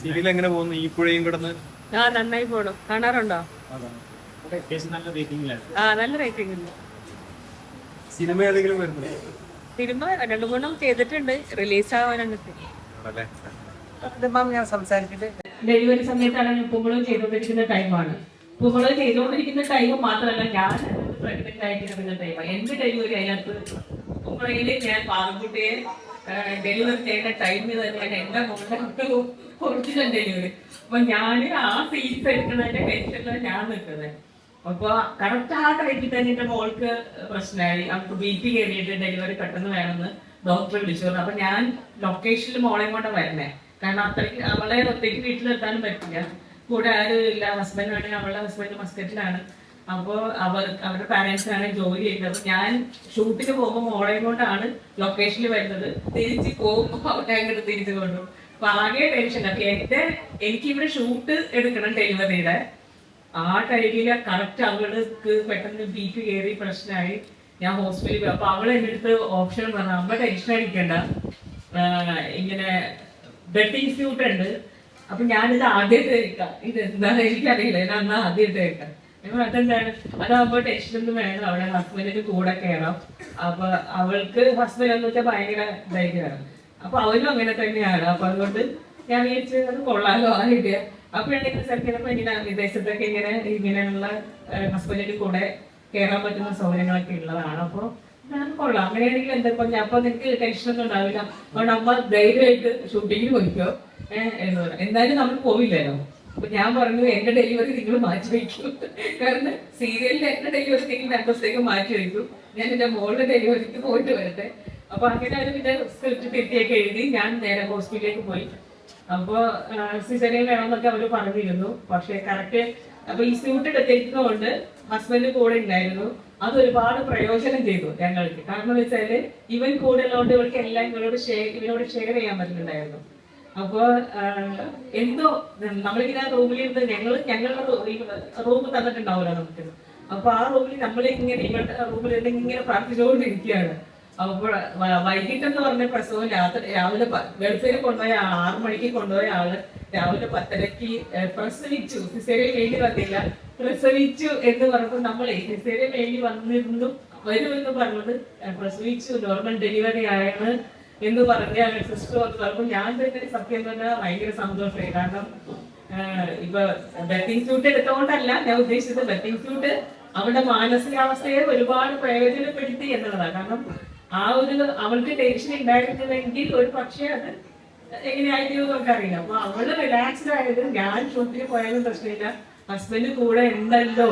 Serial എങ്ങനെ പോകുന്നു? ഈ പുഴയും കിടന്ന് നന്നായി പോണു. കാണാറുണ്ടോ? നല്ല റേറ്റിംഗ് ഉണ്ട്. സിനിമ ഏതെങ്കിലും വരുന്നു? സിനിമ 2-3 ചെയ്തിട്ടുണ്ട്, റിലീസ് ആവാനാണ്. ഞാൻ സംസാരിച്ചിട്ട് ഡെലിവറി സമയത്താണ് ഉപ്പുമുളക് ചെയ്തുകൊണ്ടിരിക്കുന്ന ടൈമാണ്. ഉപ്പുമുളക് ചെയ്തുകൊണ്ടിരിക്കുന്ന ടൈം മാത്രമല്ല, ഞാൻ പ്രഗ്നന്റ് ആയിട്ടിരിക്കുന്ന ടൈമാണ്. എന്റെ ഡെലിവറി അതിനകത്ത് ഉപ്പുമുളകില് ഞാൻ പാറക്കുട്ടിയെ ഡെലിവറി ചെയ്യുന്ന ടൈമിൽ തന്നെയാണ് എന്റെ മോളുടെ ഒറിജിനൽ ഡെലിവറി. അപ്പൊ ഞാൻ ആ സീറ്റ് എടുക്കുന്നതിന്റെ ടെൻഷനിലാണ് ഞാൻ നിൽക്കുന്നത്. അപ്പൊ കറക്റ്റ് ആ ടൈമിൽ തന്നെ എന്റെ മോൾക്ക് പ്രശ്നമായി. അവർക്ക് BP കയറിയിട്ട് ഡെലിവറി പെട്ടെന്ന് വേണമെന്ന് ഡോക്ടറെ വിളിച്ചു പറഞ്ഞു. അപ്പൊ ഞാൻ ലൊക്കേഷനിൽ മോളെയും കൊണ്ട് വരണേ, കാരണം അത്രയ്ക്ക് അവളെ ഒറ്റയ്ക്ക് വീട്ടിലെത്താനും പറ്റില്ല. കൂടെ ആരും ഇല്ല. ഹസ്ബൻഡ് വേണമെങ്കിൽ അവളുടെ ഹസ്ബൻഡ് മസ്കറ്റിലാണ്. അപ്പോൾ അവരുടെ പാരന്റ്സിനാണ് ജോലി ചെയ്യുന്നത്. അപ്പൊ ഞാൻ ഷൂട്ടിന് പോകുമ്പോൾ മോളെയും കൊണ്ടാണ് ലൊക്കേഷനിൽ വരുന്നത്. തിരിച്ച് പോകുമ്പോൾ അവരെ അങ്ങോട്ട് തിരിച്ചു കൊണ്ടുപോകും. അപ്പൊ ആകെ ടെൻഷൻ. അപ്പൊ എനിക്ക് ഇവിടെ ഷൂട്ട് എടുക്കണം ഡെലിവറിയുടെ. ആ ടൈമില് കറക്റ്റ് അവൾക്ക് പെട്ടെന്ന് BP കയറി പ്രശ്നമായി. ഞാൻ ഹോസ്പിറ്റലിൽ പോയി. അപ്പൊ അവൾ എൻ്റെ അടുത്ത് ഓപ്ഷൻ പറഞ്ഞു, അമ്മ ടെൻഷൻ അടിക്കണ്ട, ഇങ്ങനെ ബെഡിങ് സ്യൂട്ട് ഉണ്ട്. അപ്പൊ ഞാനിത് ആദ്യമായിട്ട് കേൾക്കാം. ഇത് എന്താണെന്ന് എനിക്കറിയില്ല, ഞാൻ അന്ന് ആദ്യമായിട്ട് കേൾക്കാം. ഞങ്ങൾ അതെന്താണ്, അതാകുമ്പോ ടെൻഷനൊന്നും വേണം, അവിടെ ഹസ്ബൻഡിന് കൂടെ കയറാം. അപ്പൊ അവൾക്ക് ഹസ്ബൻഡ് എന്ന് വെച്ചാൽ ഭയങ്കര ധൈര്യമാണ്. അപ്പൊ അവരും അങ്ങനെ തന്നെയാണ്. അപ്പൊ അതുകൊണ്ട് ഞാൻ വിചാരിച്ചു അത് കൊള്ളാലോ ആ ഐഡിയ. അപ്പോഴാണ് സ്ഥലത്തിനപ്പോ ഇങ്ങനെ വിദേശത്തൊക്കെ ഇങ്ങനെയുള്ള ഹസ്ബൻഡിന് കൂടെ കയറാൻ പറ്റുന്ന സൗകര്യങ്ങളൊക്കെ ഉള്ളതാണ്. അപ്പൊ ഞാൻ കൊള്ളാം, അങ്ങനെയാണെങ്കിൽ എന്താ ഞാൻ അപ്പൊ നിനക്ക് ടെൻഷനൊന്നും ഉണ്ടാവില്ല, അതുകൊണ്ട് അമ്മ ധൈര്യമായിട്ട് ഷൂട്ടിങ്ങിന് പോയിക്കോ എന്ന് പറഞ്ഞു. എന്തായാലും നമ്മൾ പോവില്ലല്ലോ. അപ്പൊ ഞാൻ പറഞ്ഞു എന്റെ ഡെലിവറി നിങ്ങൾ മാറ്റി വയ്ക്കൂ, കാരണം സീരിയലിൽ എന്റെ ഡെലിവറി നിങ്ങൾ 2 ദിവസത്തേക്ക് മാറ്റി വയ്ക്കൂ, ഞാൻ എന്റെ മോളുടെ ഡെലിവറിക്ക് പോയിട്ട് വരട്ടെ. അപ്പൊ അങ്ങനെ ഒരു പിന്നെ സ്ക്രിപ്റ്റ് തെറ്റിയൊക്കെ എഴുതി ഞാൻ നേരെ ഹോസ്പിറ്റലിലേക്ക് പോയി. അപ്പൊ സിസേറിയൻ വേണമെന്നൊക്കെ അവര് പറഞ്ഞിരുന്നു. പക്ഷെ കറക്റ്റ് അപ്പൊ ഈ സ്യൂട്ട് എടുത്തിരിക്കുന്നതുകൊണ്ട് ഹസ്ബൻഡ് കൂടെ ഉണ്ടായിരുന്നു. അത് ഒരുപാട് പ്രയോജനം ചെയ്തു ഞങ്ങൾക്ക്. കാരണം എന്ന് വെച്ചാല് ഇവൻ കൂടെ ഉള്ളതുകൊണ്ട് ഇവർക്ക് എല്ലാം ഇവനോട് ഷെയർ ചെയ്യാൻ പറ്റുന്നുണ്ടായിരുന്നു. അപ്പൊ എന്തോ നമ്മളിങ്ങനെ റൂമിലിരുന്ന് ഞങ്ങളുടെ റൂം തന്നിട്ടുണ്ടാവില്ല നമുക്ക്. അപ്പൊ ആ റൂമിൽ നമ്മളിങ്ങനെ ഇവരുടെ റൂമിൽ ഇങ്ങനെ പ്രാർത്ഥിച്ചുകൊണ്ടിരിക്കുകയാണ്. അപ്പോൾ വൈകിട്ടെന്ന് പറഞ്ഞ പ്രസവം രാവിലെ വെളുപ്പിന് കൊണ്ടുപോയ 6 മണിക്ക് കൊണ്ടുപോയ ആള് രാവിലെ 10:30 പ്രസവിച്ചു. സിസേറിയൻ വേണ്ടി വന്നില്ല, പ്രസവിച്ചു എന്ന് പറഞ്ഞപ്പോൾ നമ്മളെ സിസേറിയൻ വേണ്ടി വന്നിരുന്നു വരുമെന്ന് പറഞ്ഞത് പ്രസവിച്ചു, നോർമൽ ഡെലിവറി ആണ് എന്ന് പറഞ്ഞ സിസ്റ്റർ വന്ന് പറഞ്ഞപ്പോൾ ഞാൻ തന്നെ സത്യം പറഞ്ഞാൽ ഭയങ്കര സന്തോഷമായി. കാരണം ഇപ്പൊ ബെത്തിങ് സ്യൂട്ട് എടുത്തുകൊണ്ടല്ല ഞാൻ ഉദ്ദേശിച്ചത്, ബെത്തിങ് സ്യൂട്ട് അവളുടെ മാനസികാവസ്ഥയെ ഒരുപാട് പ്രയോജനപ്പെടുത്തി എന്നുള്ളതാണ്. കാരണം ആ ഒരു അവൾക്ക് ടെൻഷൻ ഉണ്ടായിരുന്നുവെങ്കിൽ ഒരു പക്ഷേ അത് എങ്ങനെയായിരുന്നു നമുക്കറിയില്ല. അപ്പൊ അവള് റിലാക്സ്ഡ് ആയത് ഞാൻ ഷൂട്ടിന് പോയാലും പ്രശ്നമില്ല, ഹസ്ബൻഡ് കൂടെ ഉണ്ടല്ലോ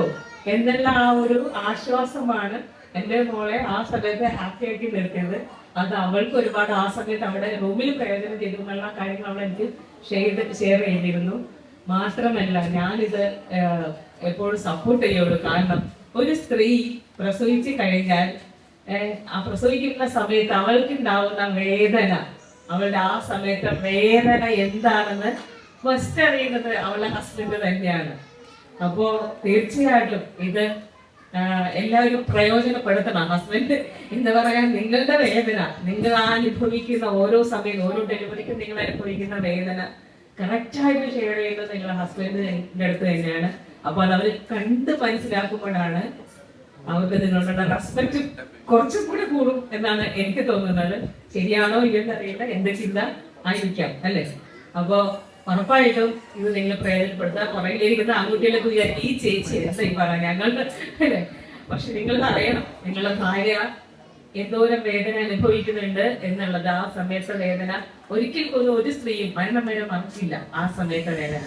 എന്നുള്ള ആ ഒരു ആശ്വാസമാണ് എൻ്റെ മോളെ ആ സമയത്ത് ഹാപ്പി ആക്കി നിർത്തിയത്. അത് അവൾക്ക് ഒരുപാട് ആ സമയത്ത് അവിടെ റൂമിൽ പ്രയോജനം ചെയ്തു എന്നുള്ള കാര്യങ്ങൾ അവൾ എനിക്ക് ഷെയർ ചെയ്തിരുന്നു. മാത്രമല്ല ഞാനിത് എപ്പോഴും സപ്പോർട്ട് ചെയ്യുള്ളൂ. കാരണം ഒരു സ്ത്രീ പ്രസവിച്ച് കഴിഞ്ഞാൽ ആ പ്രസവിക്കുന്ന സമയത്ത് അവൾക്ക് ഉണ്ടാവുന്ന വേദന, അവളുടെ ആ സമയത്തെ വേദന എന്താണെന്ന് ഫസ്റ്റ് അറിയുന്നത് അവളുടെ ഹസ്ബൻഡ് തന്നെയാണ്. അപ്പോ തീർച്ചയായിട്ടും ഇത് എല്ലാവരും പ്രയോജനപ്പെടുത്തണം. ഹസ്ബൻഡ് എന്താ പറയാ, നിങ്ങളുടെ വേദന, നിങ്ങൾ അനുഭവിക്കുന്ന ഓരോ സമയം ഓരോ ഡെലിവറിക്കും നിങ്ങൾ അനുഭവിക്കുന്ന വേദന കറക്റ്റായിട്ട് ഷെയർ ചെയ്യുന്നത് നിങ്ങളുടെ ഹസ്ബൻഡിന്റെ അടുത്ത് തന്നെയാണ്. അപ്പൊ അത് അവർ കണ്ട് മനസ്സിലാക്കുമ്പോഴാണ് അവർക്ക് നിങ്ങളുടെ റെസ്പെക്ട് കുറച്ചും കൂടി കൂടും എന്നാണ് എനിക്ക് തോന്നുന്നത്. ശരിയാണോ ഇല്ലെന്ന് അറിയില്ല, എന്റെ ചിന്ത ആയിരിക്കാം അല്ലേ. അപ്പൊ ഉറപ്പായിട്ടും ഇത് നിങ്ങൾ പ്രയോജനപ്പെടുത്താൻ പുറകിലിരിക്കുന്ന ആൺകുട്ടികളൊക്കെ വിചാരിക്കും ഈ ചേച്ചി എന്താ ഈ പറയാം ഞങ്ങൾക്ക് അല്ലേ. പക്ഷെ നിങ്ങൾ അറിയണം നിങ്ങളുടെ ഭാര്യ എന്തോരം വേദന അനുഭവിക്കുന്നുണ്ട് എന്നുള്ളത്. ആ സമയത്തെ വേദന ഒരിക്കൽ പോലും ഒരു സ്ത്രീയും മരണം വരെ മറക്കില്ല ആ സമയത്തെ വേദന.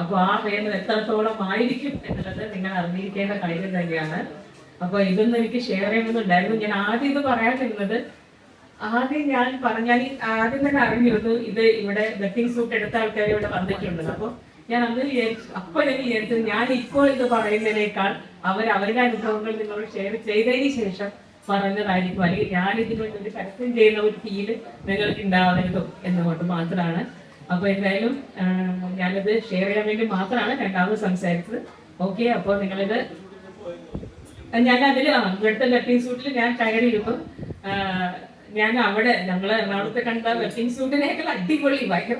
അപ്പൊ ആ വേദന എത്രത്തോളം ആയിരിക്കും എന്നുള്ളത് നിങ്ങൾ അറിഞ്ഞിരിക്കേണ്ട കാര്യം തന്നെയാണ്. അപ്പൊ ഇതൊന്നും എനിക്ക് ഷെയർ ചെയ്യുന്നുണ്ടായിരുന്നു. ഞാൻ ആദ്യം ഇത് പറയാതിരുന്നത്, ആദ്യം ആദ്യം തന്നെ അറിഞ്ഞിരുന്നു ഇത് ഇവിടെ ബെത്തിങ് സൂട്ട് എടുത്ത ആൾക്കാർ ഇവിടെ വന്നിട്ടുണ്ട്. അപ്പൊ ഞാൻ അന്ന് വിചാരിച്ചു ഞാൻ ഇപ്പോൾ ഇത് പറയുന്നതിനേക്കാൾ അവരുടെ അനുഭവങ്ങൾ നിങ്ങളോട് ഷെയർ ചെയ്തതിന് ശേഷം പറഞ്ഞതായിരിക്കും, അല്ലെങ്കിൽ ഞാൻ ഇതിന് വേണ്ടി ഒരു പരസ്യം ചെയ്യുന്ന ഒരു ഫീല് നിങ്ങൾക്ക് ഉണ്ടാവരുതും എന്നുകൊണ്ട് മാത്രമാണ്. അപ്പൊ എന്തായാലും ഞാനിത് ഷെയർ ചെയ്യാൻ വേണ്ടി മാത്രമാണ് രണ്ടാമത് സംസാരിച്ചത്. ഓക്കെ, അപ്പോൾ നിങ്ങളിത് ഞാൻ അതില് ഇവിടുത്തെ ബെത്തിങ് സൂട്ടിൽ ഞാൻ കയറിയിരുന്നു. ഞാൻ അവിടെ ഞങ്ങള് എറണാകുളത്ത് കണ്ട വെഡിങ് സൂട്ടിനേക്കാൾ അടിപൊളി ഭയങ്കര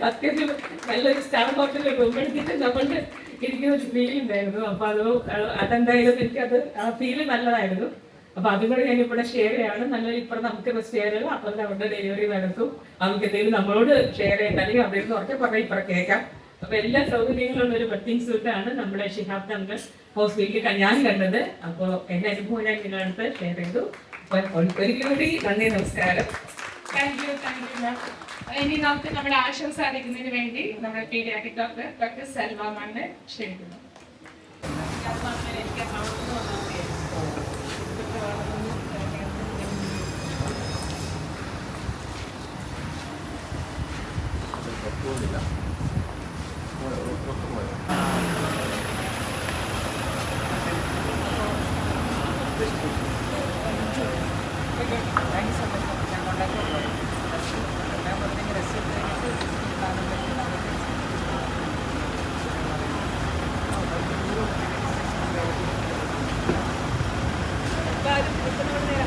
അത്യാവശ്യം നല്ലൊരു സ്റ്റാർ ഹോട്ടലിൽ റൂം എടുത്തിട്ട് നമ്മളുടെ ഇരിക്കുന്ന ഒരു ഫീൽ ഉണ്ടായിരുന്നു. അപ്പൊ അതെന്തായാലും എനിക്കത് ആ ഫീല് നല്ലതായിരുന്നു. അപ്പൊ അതും കൂടെ ഞാൻ ഇവിടെ ഷെയർ ചെയ്യാണ്. നല്ലൊരു ഇപ്പം നമുക്ക് ഷെയർ ചെയ്യും. അപ്പം അവരുടെ ഡെലിവറി നടത്തും. നമുക്ക് എന്തെങ്കിലും നമ്മളോട് ഷെയർ ചെയ്യണ്ട, അല്ലെങ്കിൽ അവിടെ നിന്ന് ഉറക്കെ പറഞ്ഞാൽ ഇപ്പം കേൾക്കാം. അപ്പൊ എല്ലാ സൗകര്യങ്ങളുള്ള ഒരു വെഡിങ് സൂട്ടാണ് നമ്മുടെ ഷിഹാബ് തങ്ങൾ ഹോസ്പിറ്റലിൽ ഞാൻ കണ്ടത്. അപ്പോൾ എന്റെ അനുഭവം ഞാൻ നിങ്ങളടുത്ത് ഷെയർ ചെയ്തു. അപ്പൊ ഒരിക്കലും കൂടി നന്ദി, നമസ്കാരം. Thank you ma'am. ഇനി നമുക്ക് നമ്മുടെ ആശംസ അറിയിക്കുന്നതിന് വേണ്ടി നമ്മുടെ പീഡിയാട്രിക് ഡോക്ടർ സെൽവ മാമിനെ ക്ഷണിക്കുന്നു. എല്ലാവരും